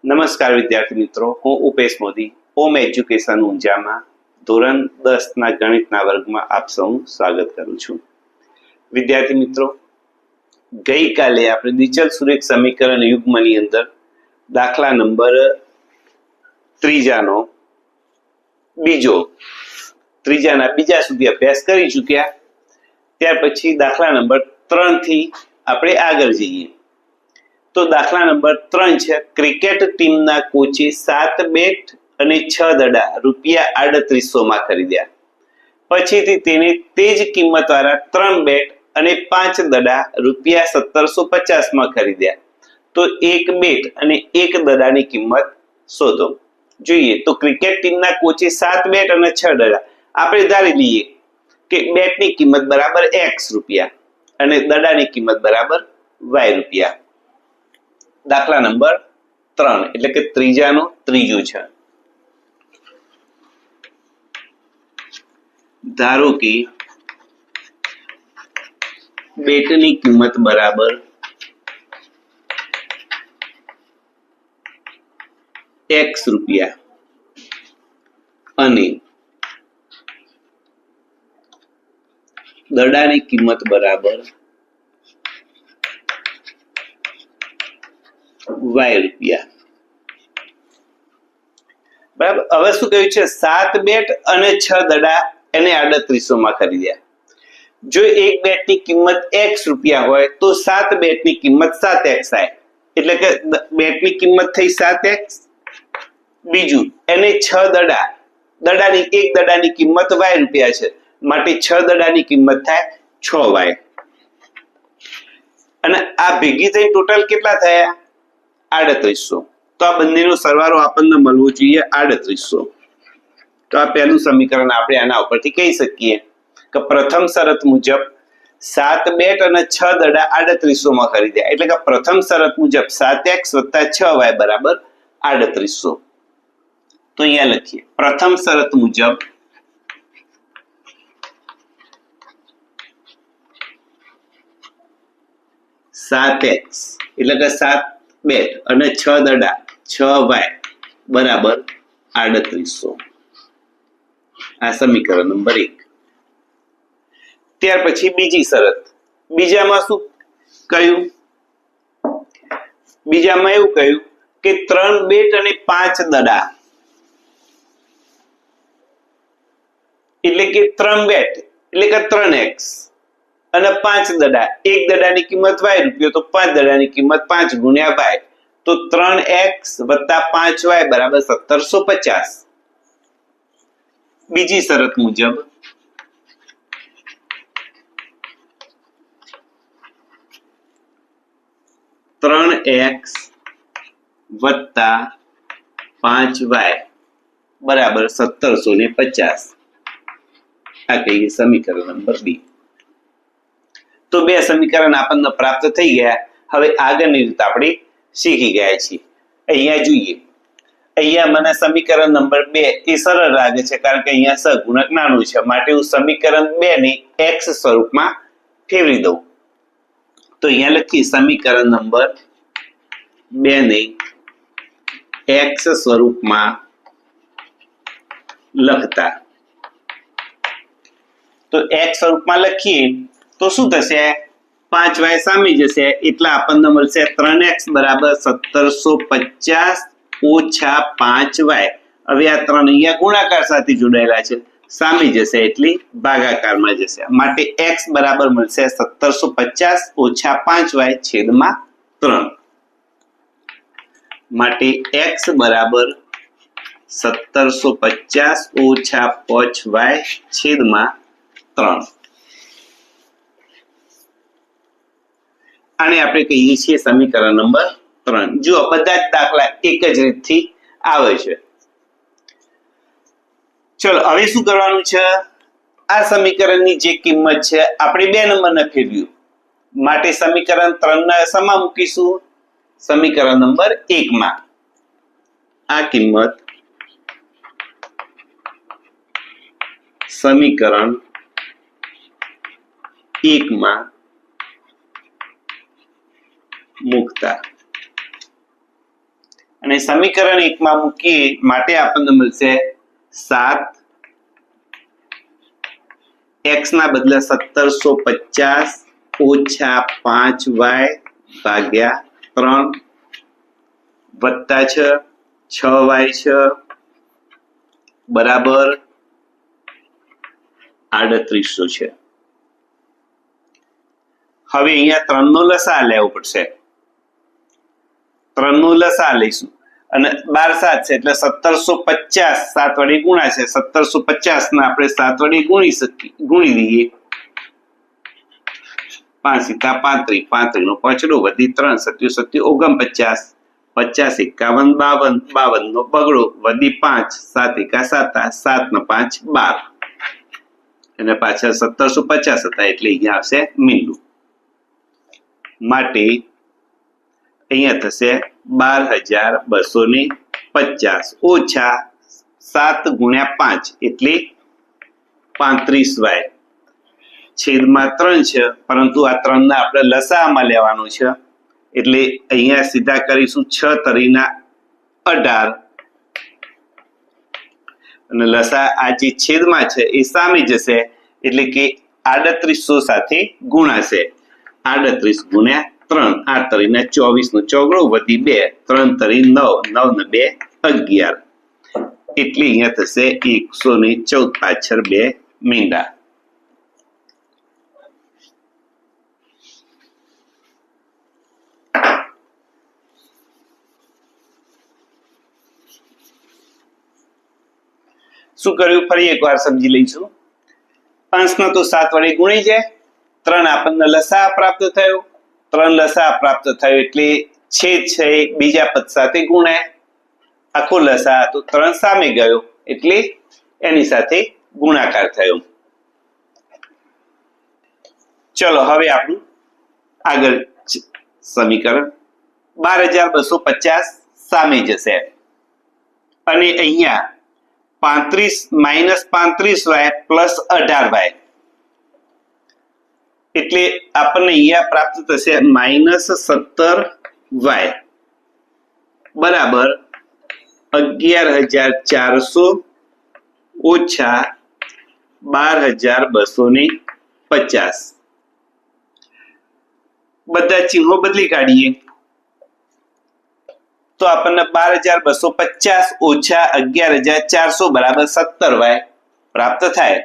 નમસ્કાર વિદ્યાર્થી મિત્રો, હું ઉપેશ મોદી ઓમ એજ્યુકેશન ઊંઝામાં ધોરણ 10 ના ગણિતના વર્ગમાં આપ સૌનું સ્વાગત કરું છું. વિદ્યાર્થી મિત્રો, ગઈકાલે આપણે દ્વિચલ સુરેખ સમીકરણ યુગ્મની અંદર દાખલા નંબર ત્રીજાના બીજા સુધી અભ્યાસ કરી ચૂક્યા. ત્યાર પછી દાખલા નંબર 3 થી આપણે આગળ જઈએ. તો દાખલા નંબર 3 છે, ક્રિકેટ ટીમના કોચે 7 બેટ અને 6 દડા રૂપિયા 3800 માં ખરીદ્યા. પછીથી તેને તે જ કિંમત વાળા 3 બેટ અને 5 દડા રૂપિયા 1750 માં ખરીદ્યા. તો એક બેટ અને એક દડાની કિંમત શોધો. જોઈએ તો ક્રિકેટ ટીમના કોચે 7 બેટ અને 6 દડા. આપણે ધારી લઈએ કે બેટની કિંમત બરાબર x રૂપિયા અને દડાની કિંમત બરાબર y રૂપિયા. દાખલા નંબર 3 એટલે કે ત્રીજાનું ત્રીજું છે. ધારો કે બેટની કિંમત બરાબર x રૂપિયા અને દડાની કિંમત બરાબર y રૂપિયા. બરાબર. હવે શું કહ્યું છે? 7 બેટ અને 6 દડા એને 3800 માં ખરીદ્યા. જો એક બેટની કિંમત x રૂપિયા હોય તો 7 બેટની કિંમત 7x થાય. એટલે કે બેટની કિંમત થઈ 7x. બીજું એને 6 દડાની એક દડાની કિંમત y રૂપિયા છે, માટે 6 દડાની કિંમત થાય 6y. અને આ ભેગી થઈ ટોટલ કેટલા થયા? 3800. તો આ બંનેનો સરવાળો આપણને મળવો જોઈએ 3800. તો આ પહેલું સમીકરણ આપણે આના ઉપરથી કહી શકીએ કે પ્રથમ શરત મુજબ 7 બેટ અને 6 દડા 3800 માં ખરીદ્યા. એટલે કે પ્રથમ શરત મુજબ 7x + 6y બરાબર 3800. તો અહીંયા લખીએ, પ્રથમ શરત મુજબ x એટલે કે 7 બેટ અને 6 દડા 6y બરાબર 3800. આ સમીકરણ નંબર 1. ત્યાર પછી બીજી શરત. બીજામાં શું કહ્યું? બીજામાં એવું કહ્યું કે 3 બેટ અને 5 દડા એટલે કે 3 બેટ એટલે કે 3x અને 5 દડા, એક દડાની કિંમત y રૂપિયો તો 5 દડાની કિંમત 5 ગુણ્યા y. તો 3x + 5y બરાબર 1750. બીજી શરત મુજબ x + 5y બરાબર 1750. આ કહીએ સમીકરણ નંબર 2. તો બે સમીકરણ આપણને પ્રાપ્ત થઈ ગયા. હવે આગળની રીત આપણે શીખી ગયા છીએ. અહીંયા જોઈએ, અહીંયા મને સમીકરણ નંબર 2 એ સરળ લાગે છે, કારણ કે અહીંયા સહગુણક નાનું છે, માટે હું સમીકરણ 2 ને x સ્વરૂપમાં ફેરવી દઉં. તો અહીંયા લખી સમીકરણ નંબર 2 ને x સ્વરૂપમાં લખતા. તો x સ્વરૂપમાં લખીએ તો શું થશે? 5y સામે જશે એટલે આપણને મળશે 3x બરાબર 1750 ઓછા 5y. હવે આ 3 અહીંયા ગુણાકાર સાથે જોડાયેલા છે, સામે જશે એટલે ભાગાકારમાં જશે, માટે x બરાબર મળશે 1750 ઓછા 5y છેદમાં 3. માટે x બરાબર 1750 ઓછા 5y છેદમાં 3. આને આપણે કહીએ છીએ સમીકરણ નંબર 3. જો બધા જ દાખલા એક જ રીતથી આવે છે. ચલો હવે શું કરવાનું છે? આ સમીકરણની જે કિંમત છે આપણે 2 નંબરને ફેરવ્યું, માટે સમીકરણ 3 ના સમા મૂકીશું સમીકરણ નંબર 1 માં. આ કિંમત સમીકરણ 1 માં મૂકતા અને સમીકરણ 1 માં મૂકીએ માટે આપણને મળશે 7 x ના બદલે 1750 ઓછા 5y ભાગ્યા 3 વત્તા 6y છે બરાબર 3800 છે. હવે અહીંયા 3 નો લસા લેવો પડશે. 3 નો લસા લઈશું અને 12 7 છે એટલે 1750 7 વડે ગુણાશે. 1750 ને આપણે 7 વડે ગુણી દઈએ. 5 × 35 35 નો પછડો વધી 3 સત્યુ 49 50 51 52 52 નો બગડો વધી 5 7 × 7 7 ને 5 12 અને પાછળ 1750 હતા એટલે અહીંયા આવશે મીંડું. માટે અહીંયા થશે 12250 ઓછા 7 × 5 એટલે 35y છેદમાં 3 છે, પરંતુ આ 3 ને આપણે લસાઅમાં લેવાનું છે એટલે અહીંયા સીધા કરીશું 6 તરીના 18 અને લસા આ જે છેદમાં છે એ સામે જશે એટલે કે 3800 સાથે ગુણાશે. 38 ગુણ્યા 3 8 તરીના 24 નો ચોગડો વધી 2 3 તરી 9 9 ને 2 11 એટલે અહીંયા થશે 114 પાછળ 2 મીંડા. શું કર્યું ફરી એકવાર સમજી લઈશું. 5 નો તો 7 વડે ગુણી જાય. 3 આપણને લસા પ્રાપ્ત થયો. 3 લસા પ્રાપ્ત થયો એટલે છેદ છે બીજા પદ સાથે ગુણાય. આખો લસા તો 3 સામે ગયો એટલે એની સાથે ગુણાકાર થયો. ચલો હવે આપણું આગળ સમીકરણ 12250 સામે જશે અને અહીંયા 35 - 35y પ્લસ 18y એટલે આપણને અહીંયા પ્રાપ્ત થશે -17y બરાબર 11400 ઓછા 12250. બધા ચિહ્નો બદલી કાઢીએ તો આપણને 12250 ઓછા 11400 બરાબર 17y પ્રાપ્ત થાય.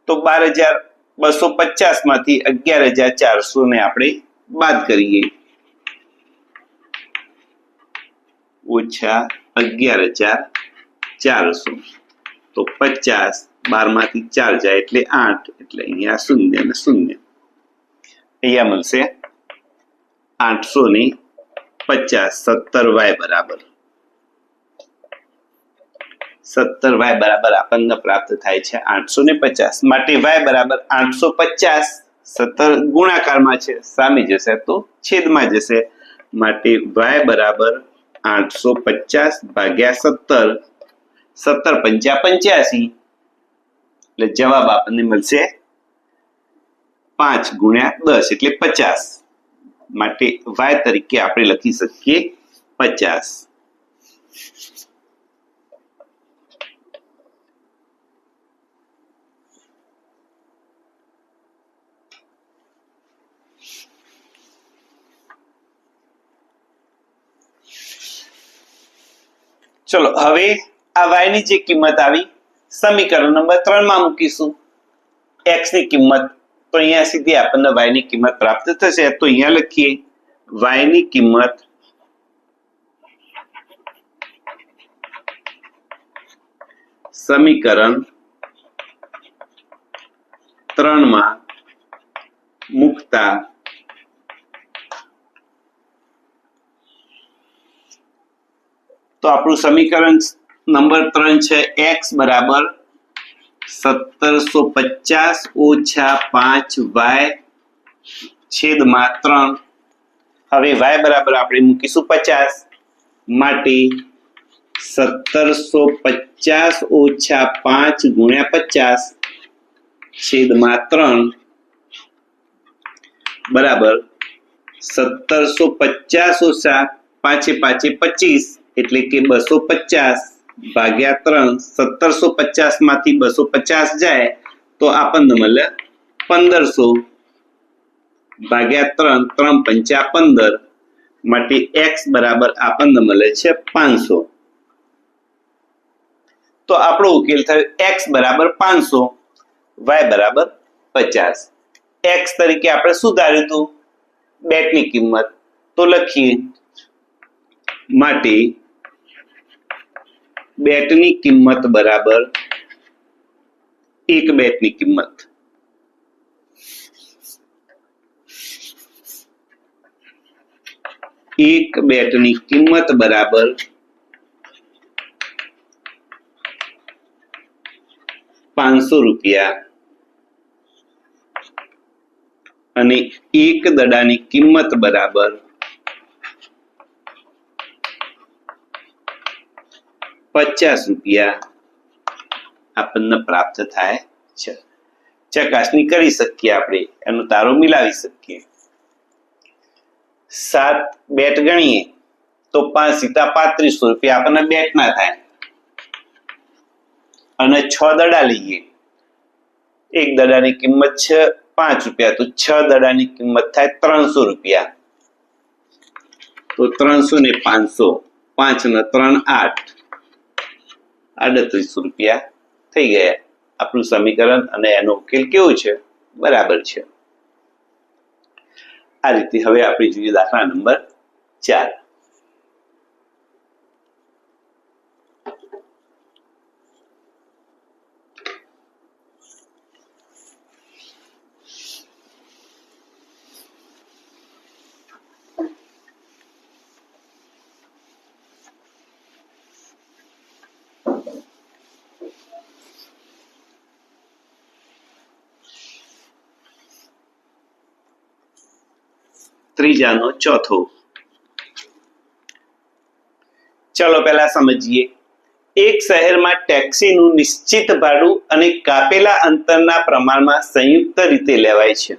તો 12250 માંથી 11400 ને આપણે બાદ કરીએ ઓછા 11400 તો 50 12 માંથી 4 જાય એટલે 8 એટલે અહીંયા 0 ને 0 અહીંયા મળશે 850 17y બરાબર 17y બરાબર આપણને પ્રાપ્ત થાય છે 850 માટે y બરાબર 850 17 ગુણાકારમાં છે સામે જશે તો છેદમાં જશે માટે y બરાબર 850 ભાગ્યા 17 17 પંચા 85 એટલે જવાબ આપણને મળશે 5 ગુણ્યા 10 એટલે 50 માટે y તરીકે આપણે લખી શકીએ 50. ચલો હવે આ y ની જે કિંમત આવી સમીકરણ નંબર 3 માં મૂકીશું. x ની કિંમત તો અહીંયા સીધી આપણને y ની કિંમત પ્રાપ્ત થશે તો અહીંયા લખીએ y ની કિંમત સમીકરણ 3 માં મૂકતા તો આપણું સમીકરણ નંબર 3 છે x બરાબર 1750 ઓછા 5y છેદમાં 3. હવે y બરાબર આપણે મૂકીશું 50 માટે 1750 ઓછા 5 ગુણ્યા 50 છેદમાં 3 બરાબર 1750 ઓછા પાંચે પાંચે 25 એટલે કે 250 ભાગ્યા 3 1750 માંથી 250 જાય તો આપણને મળે 1500 ભાગ્યા 3 3 પંચા 15 માટે x બરાબર આપણને મળે છે 500. તો આપણો ઉકેલ થયો x બરાબર 500 y બરાબર 50. x તરીકે આપણે શું ધાર્યું હતું? બેટની કિંમત. તો લખીએ માટે બેટની કિંમત બરાબર એક બેટની કિંમત. એક બેટની કિંમત બરાબર 500 રૂપિયા અને એક દડાની કિંમત બરાબર 50 રૂપિયા આપણને પ્રાપ્ત થાય છે. ચકાસણી કરી શકીએ, આપણે એનો તારો મિલાવી શકીએ. 7 બેટ ગણીએ તો 5 સીતા 3500 રૂપિયા આપણને બેટના થાય અને 6 દડા લઈએ. એક દડાની કિંમત છે 5 રૂપિયા, તો 6 દડાની કિંમત થાય 300 રૂપિયા. તો 300 ને 500, 5 ને 3 8, 3800 રૂપિયા થઈ ગયા. આપણું સમીકરણ અને એનો ઉકેલ કેવો છે? બરાબર છે. આ રીતે હવે આપણે જોઈએ દાખલા નંબર 4. ત્રીજાનો ચોથો. ચલો પહેલા સમજીએ. એક શહેરમાં ટેક્સીનું નિશ્ચિત ભાડું અને કાપેલા અંતરના પ્રમાણમાં સંયુક્ત રીતે લેવાય છે.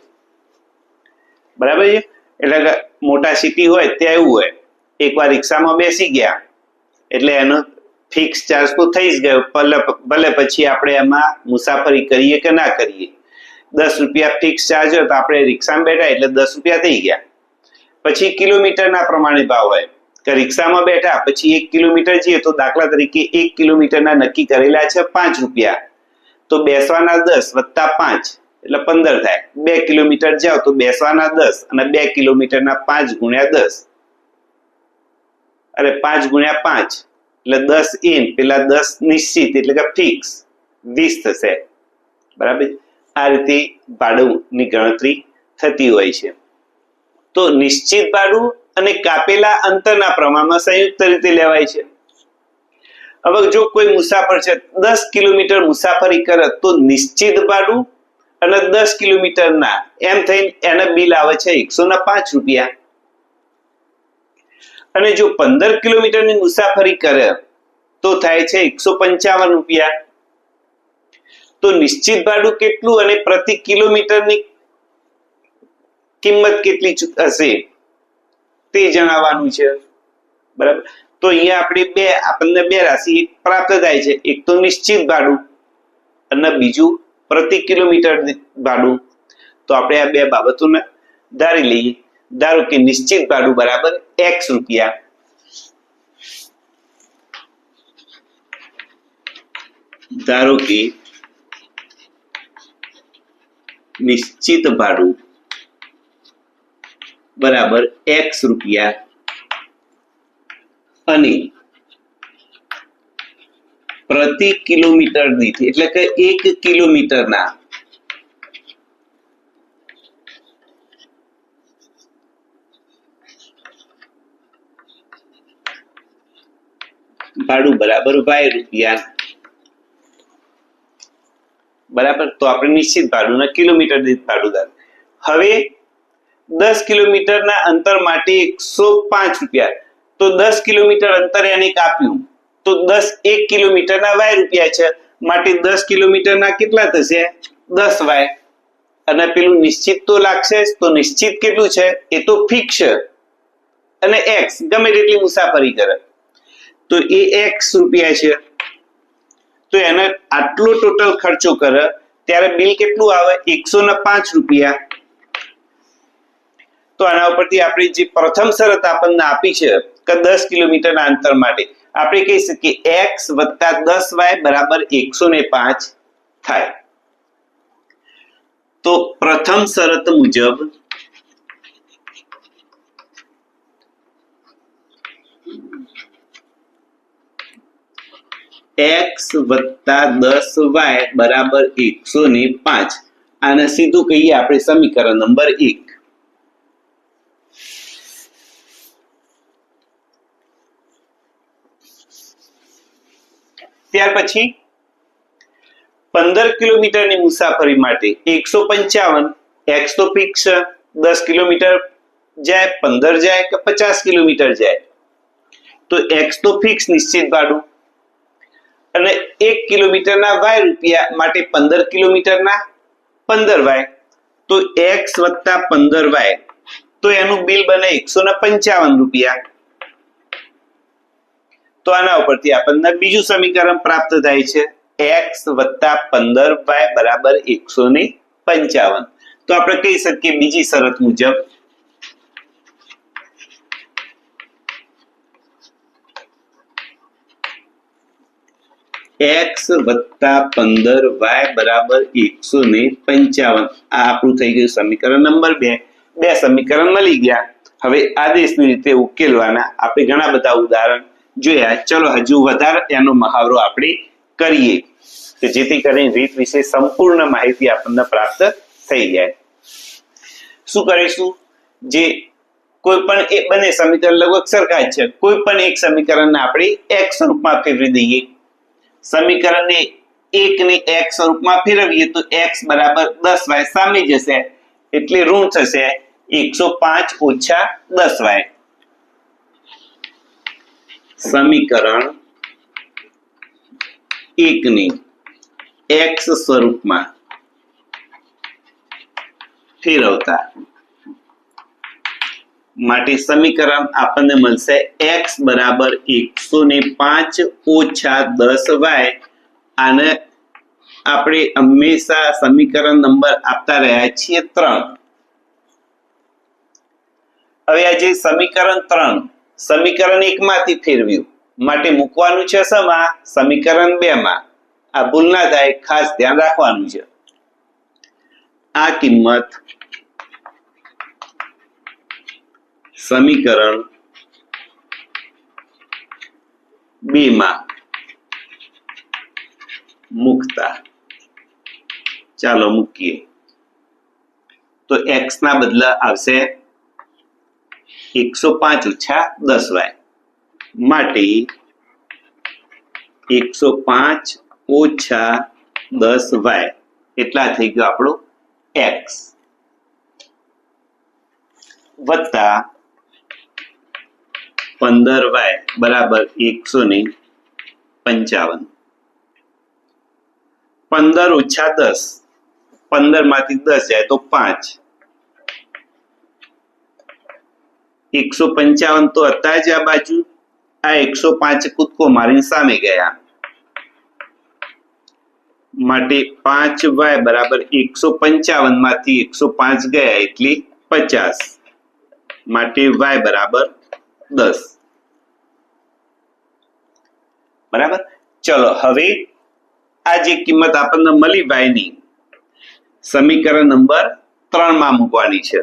બરાબર છે? એટલે મોટા સિટી હોય ત્યાં એવું હોય, એકવાર રિક્ષામાં બેસી ગયા એટલે એનો ફિક્સ ચાર્જ તો થઈ જ ગયો, ભલે પછી આપણે એમાં મુસાફરી કરીએ કે ના કરીએ. 10 રૂપિયા ફિક્સ ચાર્જ હોય તો આપણે રિક્ષામાં બેઠા એટલે 10 રૂપિયા થઈ ગયા. પછી કિલોમીટરના પ્રમાણે ભાવ હોય કે રિક્ષામાં બેઠા પછી 1 કિલોમીટર જઈએ તો દાખલા તરીકે 1 કિલોમીટરના નક્કી કરેલા છે 5 રૂપિયા, તો બેસવાના 10 વત્તા 5 એટલે 15 થાય. 2 કિલોમીટર જાઓ તો બેસવાના 10 અને 2 કિલોમીટરના 5 ગુણ્યા 10, અરે 5 ગુણ્યા 5 એટલે 10 ઇન, પેલા 10 નિશ્ચિત એટલે કે ફિક્સ 20 થશે. બરાબર? આ રીતે ભાડુંની ગણતરી થતી હોય છે. તો નિશ્ચિત ભાડું અને કાપેલા અંતરના પ્રમાણમાં સંયુક્ત રીતે લેવાય છે. હવે જો કોઈ મુસાફર છે 10 કિલોમીટર મુસાફરી કરે તો નિશ્ચિત ભાડું અને 10 કિલોમીટરના એમ થઈને એના બિલ આવે છે 105 રૂપિયા. અને જો 15 કિલોમીટરની મુસાફરી કરે તો થાય છે 155 રૂપિયા. તો નિશ્ચિત ભાડું કેટલું અને પ્રતિ કિલોમીટરની કિંમત કેટલી હશે તે જણાવવાનું છે. બરાબર? તો અહીંયા આપણને બે રાશિ પ્રાપ્ત થાય છે. એક તો નિશ્ચિત ભાડું અને બીજું પ્રતિ કિલોમીટર ભાડું. તો આપણે આ બે બાબતોને ધારી લઈએ. ધારો કે નિશ્ચિત ભાડું બરાબર x રૂપિયા, ધારો કે નિશ્ચિત ભાડું બરાબર x રૂપિયા અને પ્રતિ કિલોમીટર દીઠ એટલે કે 1 કિલોમીટરના ભાડું બરાબર y રૂપિયા. બરાબર? તો આપણે નિશ્ચિત ભાડું ના કિલોમીટર દીઠ ભાડું ધાર. હવે 10 કિલોમીટરના અંતર માટે 105 રૂપિયા. તો 10 કિલોમીટર અંતર એને કાપ્યું તો 1 કિલોમીટરના y રૂપિયા છે, માટે 10 કિલોમીટરના કેટલા થશે? 10y. અને પેલું નિશ્ચિત તો લાગશે જ. તો નિશ્ચિત કેટલું છે? એ તો ફિક્સ છે. અને x ગમે તેટલી મુસાફરી કરે તો એ x રૂપિયા છે, તો એને આટલો ટોટલ ખર્ચો કરે ત્યારે બિલ કેટલું આવે 105 રૂપિયા. તો આના ઉપરથી આપણી જે પ્રથમ શરત આપણને આપી છે કે 10 કિલોમીટરના અંતર માટે આપણે કહી શકીએ x + 10y = 105 થાય. તો પ્રથમ શરત મુજબ x + 10y = 105. આને સીધું કહીએ આપણે સમીકરણ નંબર 1. ત્યાર પછી 15 કિલોમીટરની મુસાફરી માટે 155, x તો ફિક્સ છે, 10 કિલોમીટર જાય, 15 જાય કે 50 કિલોમીટર જાય, તો x તો ફિક્સ નિશ્ચિત ભાડું, અને 1 કિલોમીટરના y રૂપિયા માટે 15 કિલોમીટરના 15y, તો x + 15y, તો એનું બિલ બને 155 રૂપિયા. તો આના ઉપરથી આપણને બીજું સમીકરણ પ્રાપ્ત થાય છે x + 15y = 155. તો આપણે કહી શકીએ બીજી શરત મુજબ x + 15y = 155. આ આપણું થઈ ગયું સમીકરણ નંબર 2. બે સમીકરણ મળી ગયા. હવે આદેશની રીતે ઉકેલવાના આપણે ઘણા બધા ઉદાહરણ જોયા. ચલો હજુ વધારે એનો મહાવરો આપણે કરીએ કે જેથી કરીને રીત વિશે સંપૂર્ણ માહિતી આપણને પ્રાપ્ત થઈ જાય. શું કરીશું? જે કોઈ પણ એક બંને સમીકરણ લગભગ સરખા જ છે, કોઈ પણ એક સમીકરણને આપણે x સ્વરૂપમાં ફેરવી દઈએ. સમીકરણને 1 ને x સ્વરૂપમાં ફેરવીએ તો x = 10y સામે જશે એટલે ઋણ થશે 105 - 10y. સમીકરણ 1 ને x સ્વરૂપમાં ફેરવતા માટે સમીકરણ આપણને મળશે x = 105 - 10y. આને આપણે હંમેશા સમીકરણ નંબર આપતા રહ્યા છીએ 3. હવે આ જે સમીકરણ 3 સમીકરણ 1 માંથી ફેરવ્યું માટે મૂકવાનું છે શેમાં? સમીકરણ 2 માં. આ ભૂલ ના થાય, ખાસ ધ્યાન રાખવાનું છે. આ કિંમત સમીકરણ 2 માં મૂકતા, ચાલો મૂકીએ તો x ના બદલે આવશે 105 - 10y માટે 105 - 10y એટલા થઈ ગયો આપણો x વત્તા 15y = 155. 15 - 10, 15 માંથી 10 જાય તો 5. 155 તો હતા જ આ બાજુ, આ 105 કૂદકો મારીને સામે ગયા માટે 5y = 155 માંથી 105 ગયા એટલે 50 માટે y = 10. બરાબર. ચલો હવે આ જે કિંમત આપણને મળી y ની સમીકરણ નંબર 3 માં મૂકવાની છે.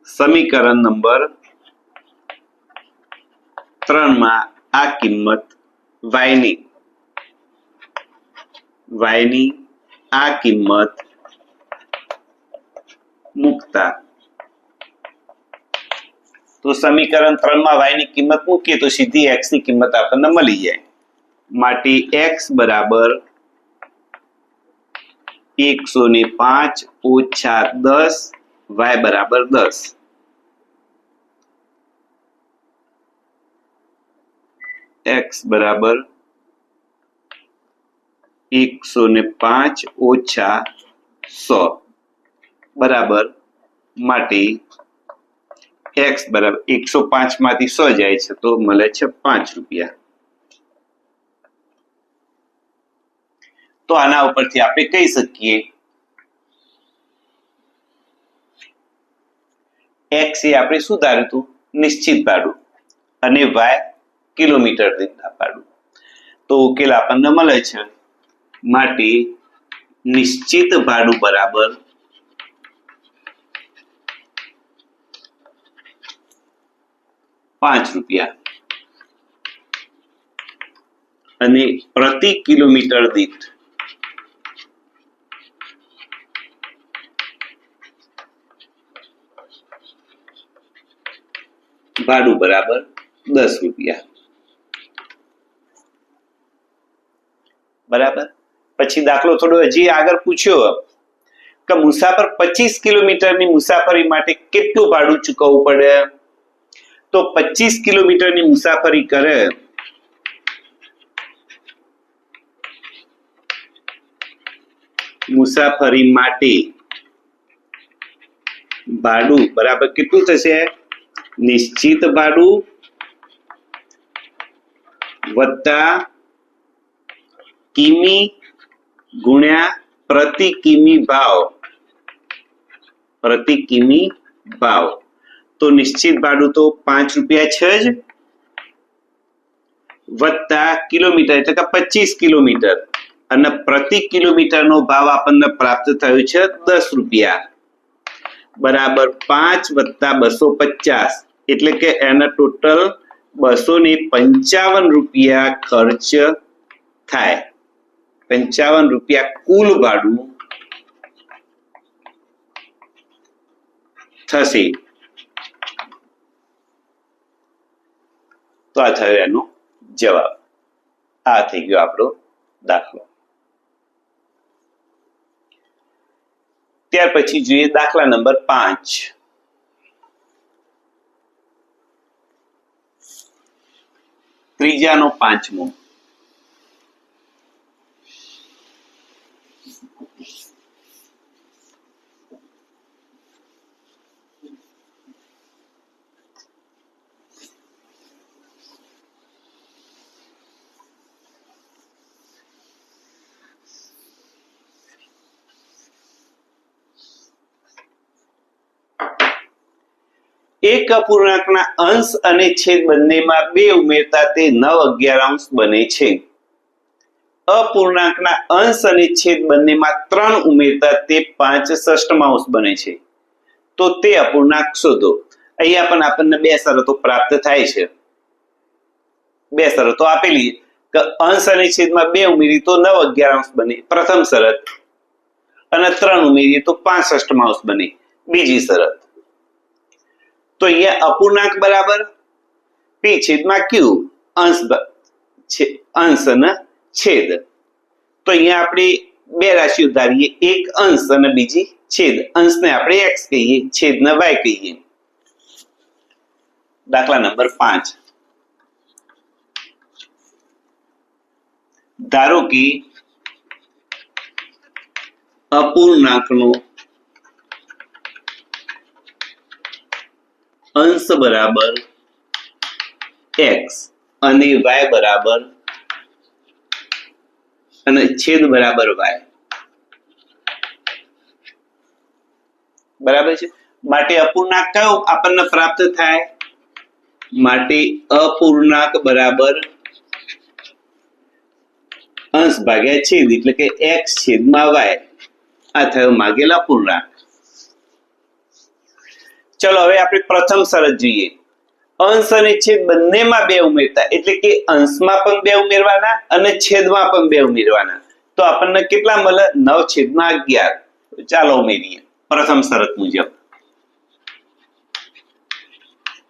સમીકરણ નંબર 3 માં આ કિંમત y ની આ કિંમત મૂકતા, તો સમીકરણ 3 માં y ની કિંમત મૂકીએ તો સીધી x ની કિંમત આપણને મળી જાય માટે x = 105 - 10, y = 10. x = 105 - 100 બરાબર માટે x બરાબર 105 માંથી 100 જાય છે તો મળે છે 5 રૂપિયા. તો આના ઉપરથી આપણે કહી શકીએ x એ આપણે શું ધાર્યું હતું? નિશ્ચિત ભાડું અને y કિલોમીટર દીઠ ભાડું. તો ઉકેલ આપણને મળે છે માટે નિશ્ચિત ભાડું બરાબર ₹5 અને પ્રતિ કિલોમીટર દીઠ ભાડું બરાબર ₹10. બરાબર. પછી દાખલો થોડો હજી આગળ પૂછ્યો કે મુસાફર 25 કિલોમીટરની મુસાફરી માટે કેટલું ભાડું ચૂકવવું પડે? તો 25 કિલોમીટરની મુસાફરી કરે મુસાફરી માટે ભાડું બરાબર કેટલું થશે? નિશ્ચિત ભાડું વત્તા કિમી ગુણ્યા પ્રતિ કિમી ભાવ. પ્રતિ કિમી ભાવ. તો નિશ્ચિત ભાડું તો ₹5 છે જ વત્તા કિલોમીટર એટલે કે 25 કિલોમીટર અને પ્રતિ કિલોમીટરનો ભાવ આપણને પ્રાપ્ત થયો છે ₹10 બરાબર 5 વત્તા 250 એટલે કે એના ટોટલ ₹255 ખર્ચ થાય. ₹55 કુલ ભાડું થશે. તો આ થયો એનો જવાબ. આ થઈ ગયો આપણો દાખલો. ત્યાર પછી જોઈએ દાખલા નંબર 5. ત્રીજાનો પાંચમો. એક અપૂર્ણાંકના અંશ અને છેદ બંનેમાં 2 ઉમેરતા તે 9/11 બને છે. અપૂર્ણાંકના અંશ અને છેદ બંનેમાં 3 ઉમેરતા તે 5/6 બને છે. તો તે અપૂર્ણાંક શોધો. અહીંયા પણ આપણને 2 શરતો પ્રાપ્ત થાય છે. 2 શરતો આપેલી કે અંશ અને છેદમાં 2 ઉમેરીએ તો 9/11 બને પ્રથમ શરત અને 3 ઉમેરીએ તો 5/6 બને બીજી શરત. તો અહીંયા અપૂર્ણાંક બરાબર p છેદમાં q અંશ અને છેદ. તો અહીંયા આપણે 2 રાશિઓ ધારીએ, એક અંશ અને બીજી છેદ. અંશને આપણે x કહીએ, છેદને y કહીએ. દાખલા નંબર 5. ધારો કે અપૂર્ણાંકનો અંશ બરાબર x અને y બરાબર અને છેદ બરાબર y. બરાબર છે. માટે અપૂર્ણાંક કયો આપણને પ્રાપ્ત થાય? માટે અપૂર્ણાંક બરાબર અંશ ભાગ્યા છેદ એટલે કે x છેદમાં y. આ થયો માગેલ અપૂર્ણાંક. ચલો હવે આપણે પ્રથમ શરત જોઈએ. અંશ અને છેદ બંનેમાં 2 ઉમેરતા એટલે કે અંશમાં પણ 2 ઉમેરવાના અને છેદમાં પણ 2 ઉમેરવાના. તો આપણને કેટલા મળે? 9/11. ચાલો ઉમેરીએ પ્રથમ શરત મુજબ.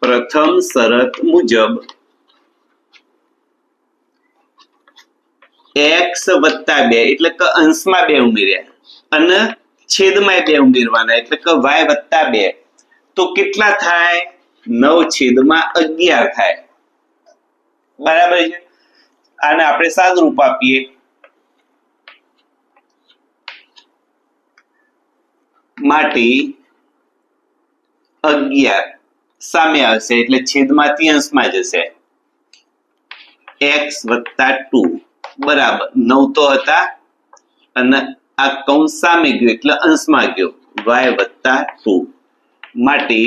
પ્રથમ શરત મુજબ x વત્તા 2 એટલે કે અંશમાં 2 ઉમેર્યા અને છેદમાં 2 ઉમેરવાના એટલે કે y વત્તા 2. તો કેટલા થાય? 9/11 થાય. બરાબર છે. આને આપણે સાદુરૂપ આપીએ. માટે 11 સામે આવશે એટલે છેદમાંથી અંશમાં જશે. x વત્તા 2 બરાબર 9 તો હતા અને આ કૌંસ સામે ગયો એટલે અંશમાં ગયો y વત્તા 2 માટે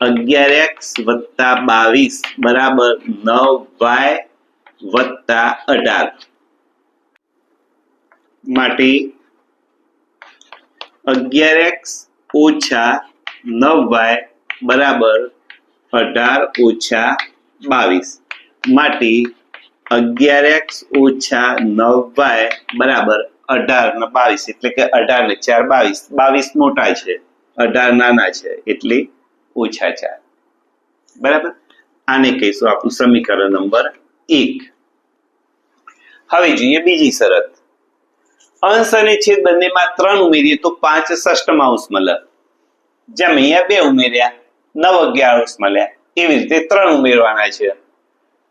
11x વત્તા 22 બરાબર 9y વત્તા 18 માટે 11x ઓછા 9y બરાબર 18 ઓછા 22 માટે 11x ઓછા 9y બરાબર 18 ને 22 એટલે કે 18 ને 4 22 22 મોટા છે 18 નાના છે એટલે ઓછા 4 બરાબર. આને કહીશું આપણું સમીકરણ નંબર 1. હવે જોઈએ બીજી શરત. અંશ અને છેદ બંનેમાં 3 ઉમેરીએ તો 5 ષષ્ઠમાંશ મળે. જેમ અહીંયા 2 ઉમેર્યા 9 11 મળ્યા એવી રીતે 3 ઉમેરવાના છે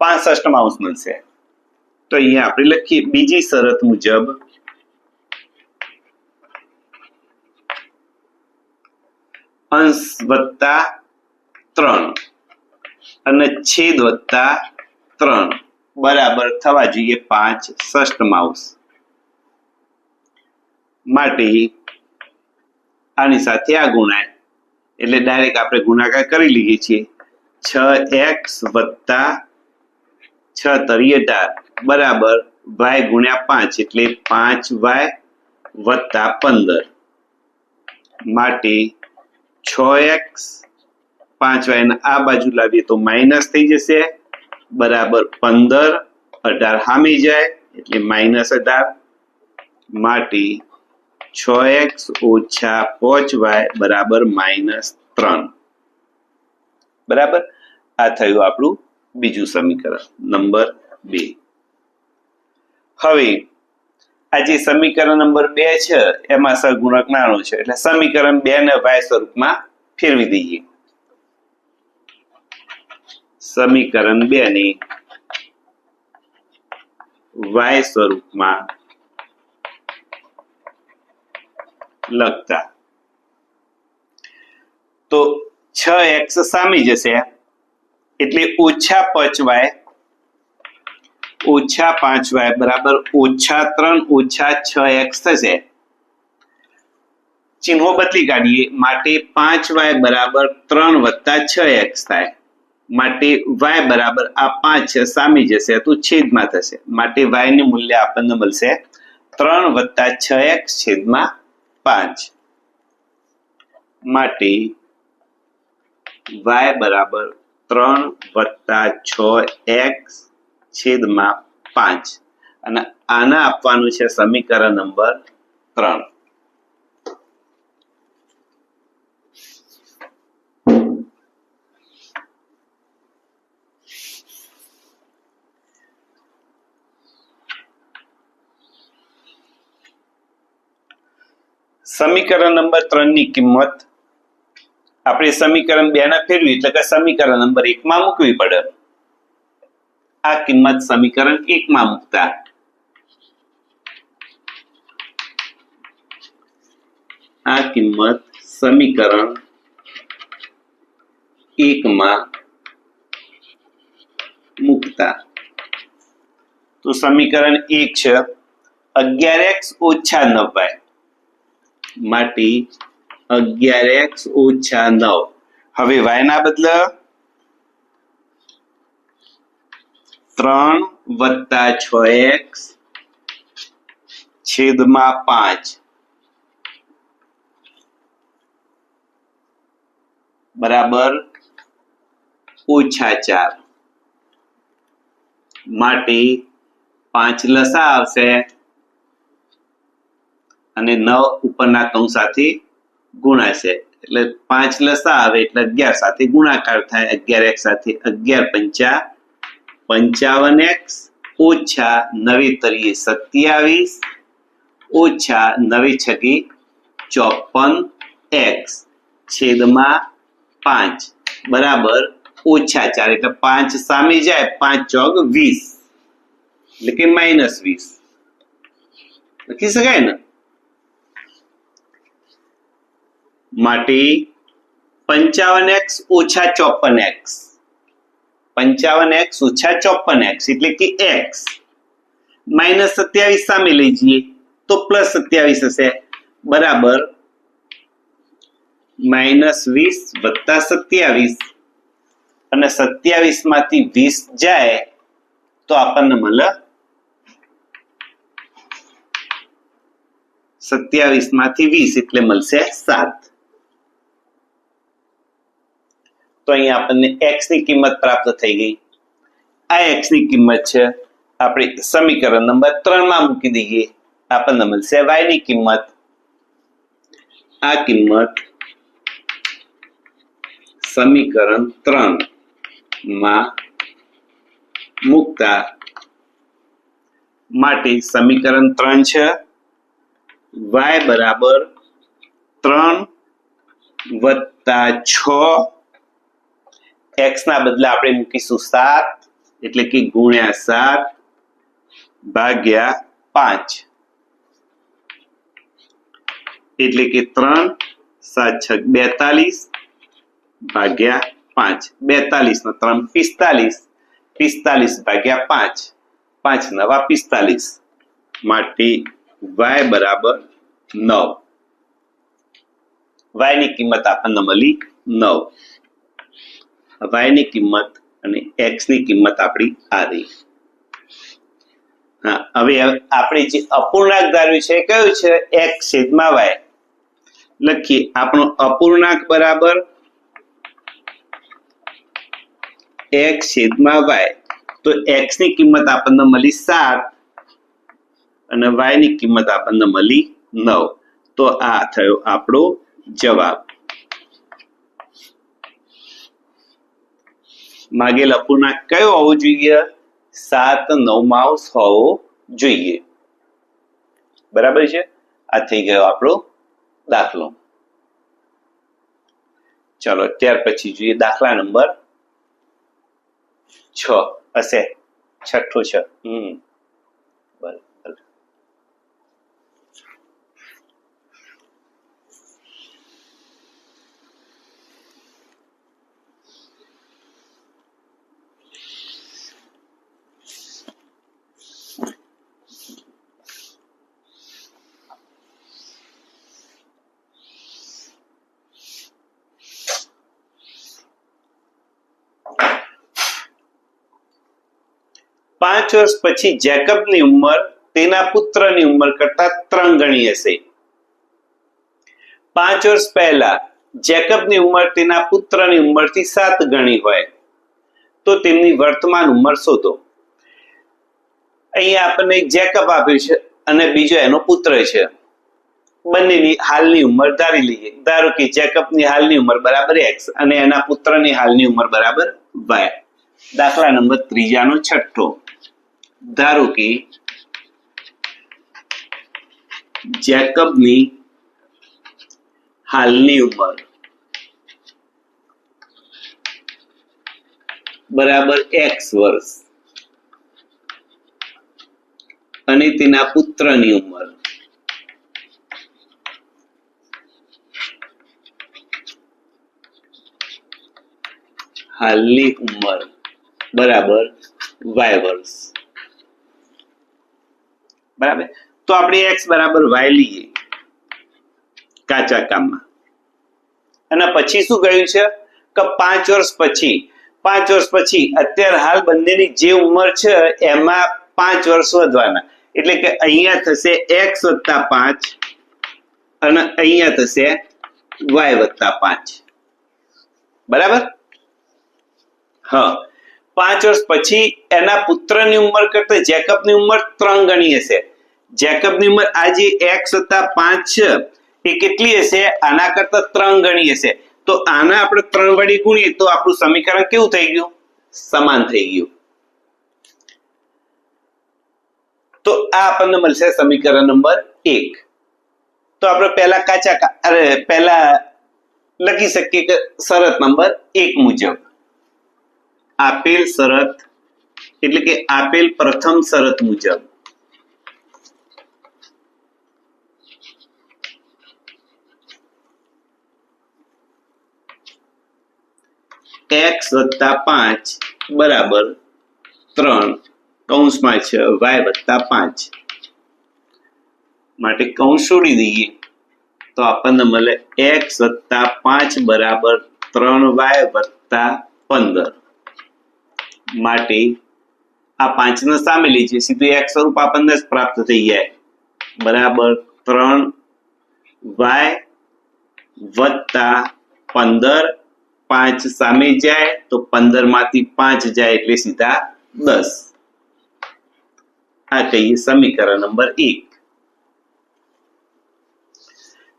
5 ષષ્ઠમાંશ મળશે. તો અહીંયા આપણે લખીએ બીજી શરત મુજબ અંશ વત્તા 3 અને છેદ વત્તા 3 બરાબર થવા જોઈએ 5 ષષ્ઠમાંશ. માટે આની સાથે આ ગુણાય એટલે ડાયરેક્ટ આપણે ગુણાકાર કરી લઈએ છીએ. 6x વત્તા 6 તરી 18 બરાબર y ગુણ્યા 5 એટલે 5y વત્તા 15 માટે 6x 5y ને આ બાજુ લાવીએ તો માઇનસ થઈ જશે બરાબર 15 18 સામે જાય એટલે -18 માટે 6x ઓછા 5y બરાબર -3 બરાબર. આ થયું આપણું બીજું સમીકરણ નંબર 2. હવે આ જે સમીકરણ નંબર 2 છે એમાં સહગુણક નાનો છે એટલે સમીકરણ 2 ને y સ્વરૂપમાં ફેરવી દઈએ. સમીકરણ 2 ને y સ્વરૂપમાં લખતા તો 6x સામે જશે એટલે ઓછા 5y ઓછા 5y બરાબર ઓછા 3 ઓછા 6x થશે. ચિહ્નો બદલી કાઢીએ માટે 5y બરાબર 3 વત્તા 6x થાય માટે y બરાબર આ 5 છે સામે જશે તો છેદમાં થશે માટે y નું મૂલ્ય આપણને મળશે 3 વત્તા 6x છેદમાં 5 માટે y બરાબર 3 વત્તા 6x છેદમાં 5 અને આના આપવાનું છે સમીકરણ નંબર 3. સમીકરણ નંબર 3 ની કિંમત આપણે સમીકરણ 2 ના ફેરવી એટલે કે સમીકરણ નંબર 1 માં મૂકવી પડે. આ કિંમત સમીકરણ 1 માં મૂકતા આ કિંમત સમીકરણ 1 માં મૂકતા તો સમીકરણ 1 છે 11x ઓછા 9y માટે 11x ઓછા 9 હવે y ના બદલે 3 વત્તા 6x છેદમાં 5 બરાબર ઓછા 4 માટે 5 લસા આવશે અને 9 ઉપરના કૌંસ સાથે ગુણાશે એટલે 5 લસા આવે એટલે 11 સાથે ગુણાકાર થાય 11x સાથે 11 પંચા 55x ઓછા 9 તરીએ 27 ઓછા 9 છકી 54x છેદમાં 5 બરાબર ઓછા 4 એટલે 5 સામે જાય 5 ચોક 20 એટલે કે -20 લખી શકાય ને માટે 55x ઓછા 54x, 55x ઓછા 54x એટલે કે x માઇનસ 27 સામે લઈ જઈએ તો પ્લસ 27 હશે બરાબર માઇનસ 20 વત્તા 27 અને 27 માંથી 20 જાય તો આપણને મળે 27 માંથી 20 એટલે મળશે 7. તો અહીંયા આપણને x ની કિંમત પ્રાપ્ત થઈ ગઈ. આ x ની કિંમત છે આપણે સમીકરણ નંબર 3 માં મૂકી દઈએ આપણને મળશે y ની કિંમત. આ કિંમત સમીકરણ 3 માં મૂકતા માટે સમીકરણ 3 છે y બરાબર 3 વત્તા 6 x ના બદલે આપણે મૂકીશું 7 એટલે કે ગુણ્યા 7 ભાગ્યા 5 એટલે કે 3 7 6 42 ભાગ્યા 5 42 નો 3 45 45 ભાગ્યા 5 5 નવા 45 માટે y બરાબર 9. y ની કિંમત આપણને મળી 9. y ની કિંમત અને x ની કિંમત આપણી આ રહી. હા, હવે આપણે જે અપૂર્ણાંક ધાર્યું છે કયું છે x છેદમાં y લખીએ. આપણો અપૂર્ણાંક બરાબર x છેદમાં y તો x ની કિંમત આપણને મળી 7 અને y ની કિંમત આપણને મળી 9. તો આ થયો આપણો જવાબ. માગેલ અપૂર્ણાંક કયો હોવો જોઈએ? 7/9 હોવો જોઈએ. બરાબર છે. આ થઈ ગયો આપણો દાખલો. ચલો ત્યાર પછી જોઈએ દાખલા નંબર 6 હશે. છઠ્ઠો છે. બરાબર. 5 વર્ષ પછી જેકબની ઉંમર તેના પુત્રની ઉંમર કરતા 3 ગણી હશે. 5 વર્ષ પહેલા જેકબની ઉંમર તેના પુત્રની ઉંમરથી 7 ગણી હોય તો તેમની વર્તમાન ઉંમર શોધો. અહીંયા આપણને જેકબ આપ્યું છે અને બીજો એનો પુત્ર છે. બંનેની હાલની ઉંમર ધારી લઈએ. ધારો કે જેકબની હાલની ઉંમર બરાબર x અને એના પુત્રની હાલની ઉંમર બરાબર y. દાખલા નંબર 3 નો છઠ્ઠો. ધારો કે જેકબની હાલની ઉંમર બરાબર x વર્ષ અને તેના પુત્રની ઉંમર હાલની ઉંમર બરાબર y વર્ષ. બરાબર. તો આપણે x બરાબર y લઈએ કાચા કામમાં. અને પછી શું કહ્યું છે કે 5 વર્ષ પછી અત્યારે હાલ બંનેની જે ઉંમર છે એમાં 5 વર્ષ વધવાના. એટલે કે અહીંયા થશે x વત્તા 5 અને અહીંયા થશે y વત્તા 5. બરાબર. હા, 5 વર્ષ પછી એના પુત્રની ઉંમર કરતા જેકબની ઉંમર 3 ગણી હશે. જેકબની ઉંમર આ જે x વત્તા 5 છે એ કેટલી હશે? આના કરતા 3 ગણી હશે. તો આના આપણે 3 વડે ગુણીએ તો આપણું સમીકરણ કેવું થઈ ગયું? સમાન થઈ ગયું. તો આ આપણને મળશે સમીકરણ નંબર 1. તો આપણે પહેલા લખી શકીએ કે શરત નંબર 1 મુજબ આપેલ શરત એટલે કે આપેલ પ્રથમ શરત મુજબ x વત્તા 5 બરાબર 3 કૌંસમાં છે y વત્તા 5 માટે કૌંસ છોડી દઈએ તો આપણને મળે x વત્તા 5 બરાબર 3y વત્તા 15 માટે આ 5 ને સામે લઈએ સીધું x સ્વરૂપ આપણને જ પ્રાપ્ત થઈ જાય બરાબર 3y વત્તા 15 5 સામે જાય તો 15 માંથી 5 જાય એટલે સીધા 10 આ કહીએ સમીકરણ નંબર 1.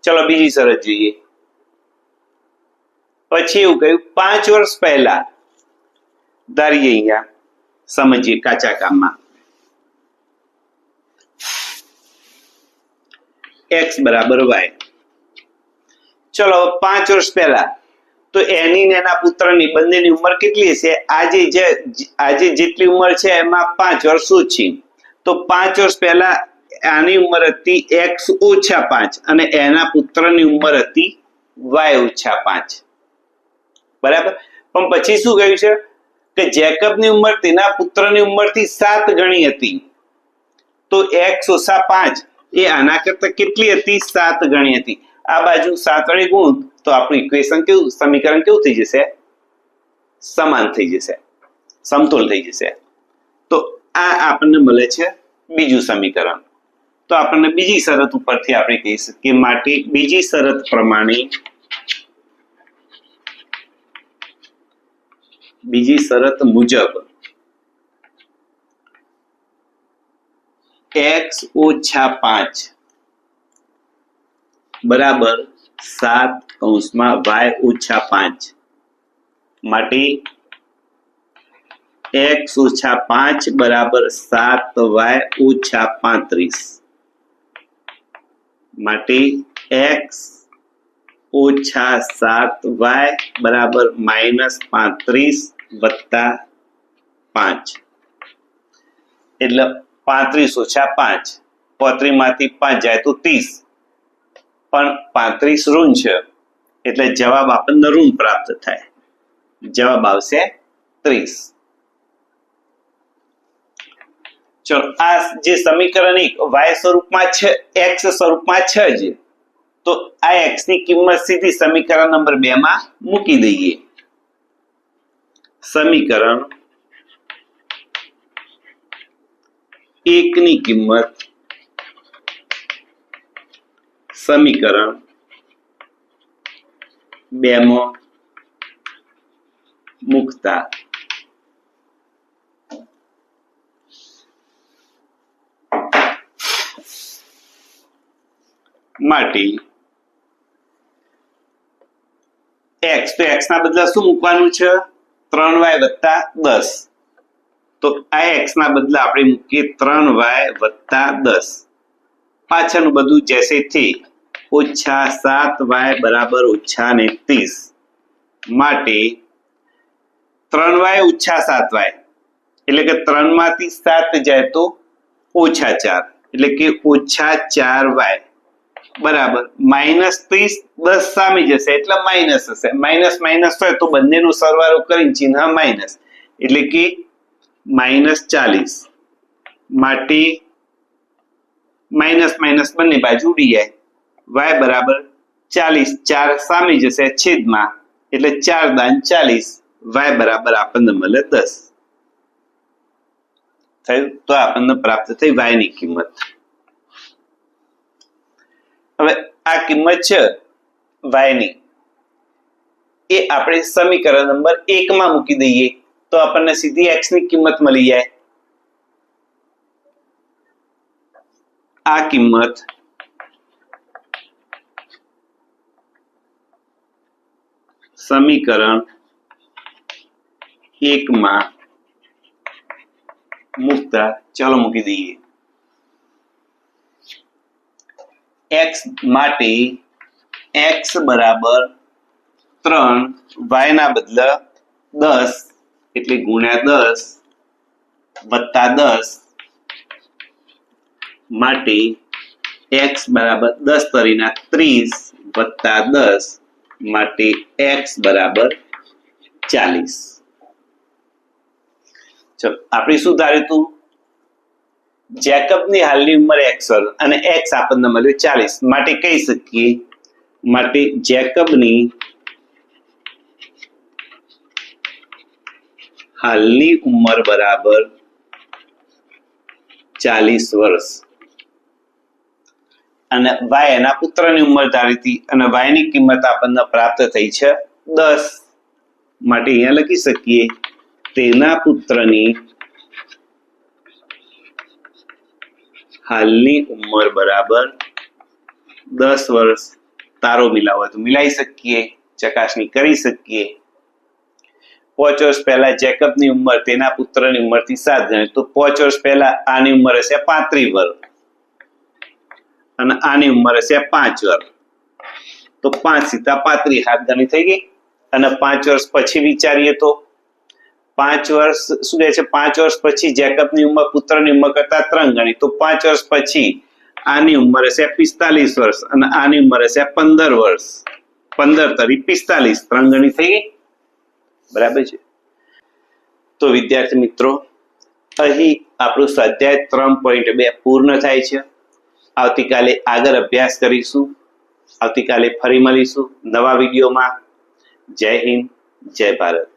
ચલો બીજી શરત જોઈએ. પછી એવું કહ્યું 5 વર્ષ પહેલા ધારીએ અહીંયા સમજીએ કાચા કામમાં x બરાબર y. ચલો 5 વર્ષ પહેલા તો એની ને એના પુત્રની બંનેની ઉંમર કેટલી હશે? આજે જેટલી ઉંમર છે એમાં 5 વર્ષ ઓછી. તો 5 વર્ષ પહેલા આની ઉંમર હતી x ઓછા 5 અને એના પુત્રની ઉંમર હતી y ઓછા 5 બરાબર. પણ પછી શું કહ્યું છે કે જેકબની ઉંમર તેના પુત્રની ઉંમરથી 7 ગણી હતી. તો x ઓછા 5 એ આના કરતા કેટલી હતી? 7 ગણી હતી. આ બાજુ 7 વડે ગુણ તો આપણું ઇક્વેશન કેવું સમીકરણ કેવું થઈ જશે? સમાન થઈ જશે, સમતોલ થઈ જશે. તો આ આપણને મળે છે બીજું સમીકરણ. તો આપણને બીજી શરત ઉપરથી આપણે કહી શકીએ માટે બીજી શરત પ્રમાણે બીજી શરત મુજબ x ઓછા 5 બરાબર 7 કૌંસમાં y ઓછા 5 માટે x ઓછા 5 બરાબર 7y ઓછા 35 માટે x ઓછા 7y બરાબર -35 વત્તા 5 એટલે 35 ઓછા 5 35 માંથી 5 જાય તો 30 પણ 35 ઋણ છે એટલે જવાબ આપણને ઋણ પ્રાપ્ત થાય. જવાબ આવશે 30. ચલો આ જે સમીકરણ એક y સ્વરૂપમાં છે x સ્વરૂપમાં છે જ તો આ x ની કિંમત સીધી સમીકરણ નંબર 2 માં મૂકી દઈએ. સમીકરણ 1 ની કિંમત સમીકરણ 2 માં મૂકતા માટે x તો x ના બદલે શું મૂકવાનું છે? 3y વત્તા 10. તો આ x ના બદલે આપણે મૂકીએ 3y વત્તા 10. પાછળનું બધું જैसे થી ઓછા 7y બરાબર ઓછા 30 માટે 3y ઓછા 7y એટલે કે 3 માંથી 7 જાય તો ઓછા 4 એટલે કે ઓછા 4y બરાબર -30 10 સામે જશે એટલે માઇનસ હશે. માઇનસ માઇનસ હોય તો બંનેનો સરવાળો કરીને ચિહ્ન માઇનસ એટલે કે -40 માટે માઇનસ માઇનસ બંને બાજુ ઉડી જાય. y બરાબર 40 4 સામે જશે છેદમાં એટલે 4 દાન 40 y બરાબર આપણને મળે 10 થયું. તો આપણને પ્રાપ્ત થઈ y ની કિંમત. હવે આ કિંમત છે y ની એ આપણે સમીકરણ નંબર 1 માં મૂકી દઈએ તો આપણને સીધી x ની કિંમત મળી જાય. આ કિંમત સમીકરણ 1 માં મૂકતા ચાલો મૂકી દઈએ. x માટે x બરાબર 3 y ના બદલે 10 એટલે ગુણ્યા 10 વત્તા 10 માટે x બરાબર 10 તરીના 30 વત્તા 10 માટે x બરાબર 40. ચલો આપણે શું ધાર્યું હતું? જેકબની હાલની ઉંમર x અને x આપણને મળ્યું 40, માટે કહી શકીએ માટે જેકબની હાલની ઉંમર બરાબર 40 વર્ષ અને y એના પુત્રની ઉંમર ધારી હતી અને y ની કિંમત આપણને પ્રાપ્ત થઈ છે 10, માટે અહીંયા લખી શકીએ તેના પુત્રની હાલની ઉંમર બરાબર 10 વર્ષ. તારો મિલાવો તો મિલાઈ શકીએ, ચકાસણી કરી શકીએ. 5 વર્ષ પહેલા જેકબની ઉંમર તેના પુત્રની ઉંમરથી 7 ગણી, તો 5 વર્ષ પહેલા આની ઉંમર હશે 35 વર્ષ અને આની ઉંમર હશે 5 વર્ષ, તો 5 સીધા 35 હાથ ગણી થઈ ગઈ. અને 5 વર્ષ પછી વિચારીએ તો 5 વર્ષ શું કહે છે, 5 વર્ષ પછી જેકબની ઉંમર પુત્રની ઉંમર કરતા 3 ગણી, તો 5 વર્ષ પછી આની ઉંમર હશે 45 વર્ષ અને આની ઉંમર હશે 15 વર્ષ. 15 તરી 45, 3 ગણી થઈ ગઈ. બરાબર છે. તો વિદ્યાર્થી મિત્રો, અહીં આપણું સ્વાધ્યાય 3.2 પૂર્ણ થાય છે. આવતીકાલે આગળ અભ્યાસ કરીશું. આવતીકાલે ફરી મળીશું નવા વિડીયોમાં. જય હિન્દ, જય ભારત.